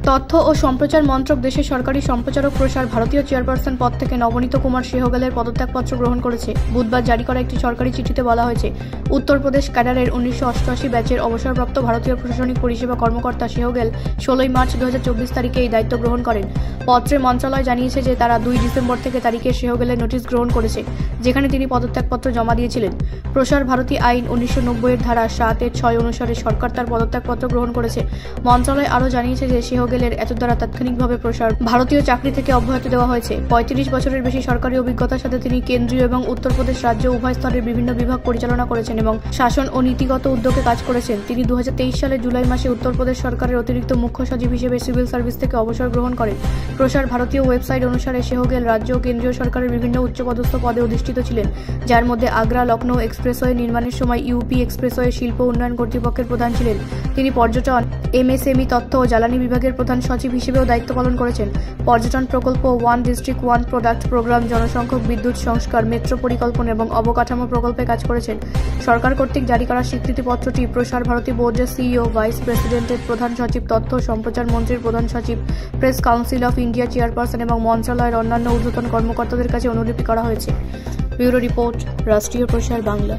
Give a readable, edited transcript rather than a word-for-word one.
তথ্য ও সম্প্রচার মন্ত্রক দেশের সরকারি সম্প্রচারক প্রসার ভারতীয় চেয়ারপারসন পদ থেকে নবনীত কুমার সেহগালের পদত্যাগপত্র গ্রহণ করেছে। বুধবার জারি করা একটি সরকারি চিঠিতে বলা হয়েছে, উত্তরপ্রদেশ ক্যাডারের 1988 ব্যাচের অবসরপ্রাপ্ত ভারতীয় প্রশাসনিক পরিষেবা কর্মকর্তা সেহগাল 16 মার্চ 2024 তারিখে এই দায়িত্ব গ্রহণ করেন। পত্রে মন্ত্রণালয় জানিয়েছে যে তারা 2 ডিসেম্বর থেকে তারিখে সেহগালের নোটিশ গ্রহণ করেছে, যেখানে তিনি পদত্যাগপত্র জমা দিয়েছিলেন। প্রসার ভারতী আইন 1990 এর ধারা 7-6 অনুসারে সরকার তার পদত্যাগপত্র গ্রহণ করেছে। মন্ত্রণালয় আরও জানিয়েছে যে সেহগালের এতদ্বারা তাৎক্ষণিকভাবে প্রসার ভারতীয় চাকরি থেকে অব্যাহতি দেওয়া হয়েছে। 35 বছরের বেশি সরকারি অভিজ্ঞতার সাথে তিনি কেন্দ্রীয় এবং উত্তরপ্রদেশ রাজ্য উভয় স্তরের বিভিন্ন বিভাগ পরিচালনা করেছেন এবং শাসন ও নীতিগত উদ্যোগে কাজ করেছেন। তিনি 2023 সালের জুলাই মাসে উত্তরপ্রদেশ সরকারের অতিরিক্ত মুখ্য সচিব হিসেবে সিভিল সার্ভিস থেকে অবসর গ্রহণ করেন। প্রসার ভারতীয় ওয়েবসাইট অনুসারে সেহগাল রাজ্য ও কেন্দ্রীয় সরকারের বিভিন্ন উচ্চপদস্থ পদে অধিষ্ঠিত ছিলেন, যার মধ্যে আগ্রা লখনৌ এক্সপ্রেসওয়ে নির্মাণের সময় ইউপি এক্সপ্রেসওয়ে শিল্প উন্নয়ন কর্তৃপক্ষের প্রধান ছিলেন। তিনি পর্যটন, এমএসএমই, তথ্য ও জ্বালানি বিভাগের প্রধান সচিব হিসেবেও দায়িত্ব পালন করেছেন। পর্যটন প্রকল্প, one district one product program, জনসংখ্যক বিদ্যুৎ সংস্কার, মেট্রো পরিকল্পনা এবং অবকাঠামো প্রকল্পে কাজ করেছেন। সরকার কর্তৃক জারি করা স্বীকৃতিপত্রটি প্রসার ভারতী বোর্ডের সিইও, ভাইস প্রেসিডেন্টের প্রধান সচিব, তথ্য ও সম্প্রচার মন্ত্রীর প্রধান সচিব, press council of India chairperson এবং মন্ত্রণালয়ের অন্যান্য ঊর্ধ্বতন কর্মকর্তাদের কাছে অনুলিপি করা হয়েছে। ব্যুরো রিপোর্ট, রাষ্ট্রীয় প্রসার বাংলা।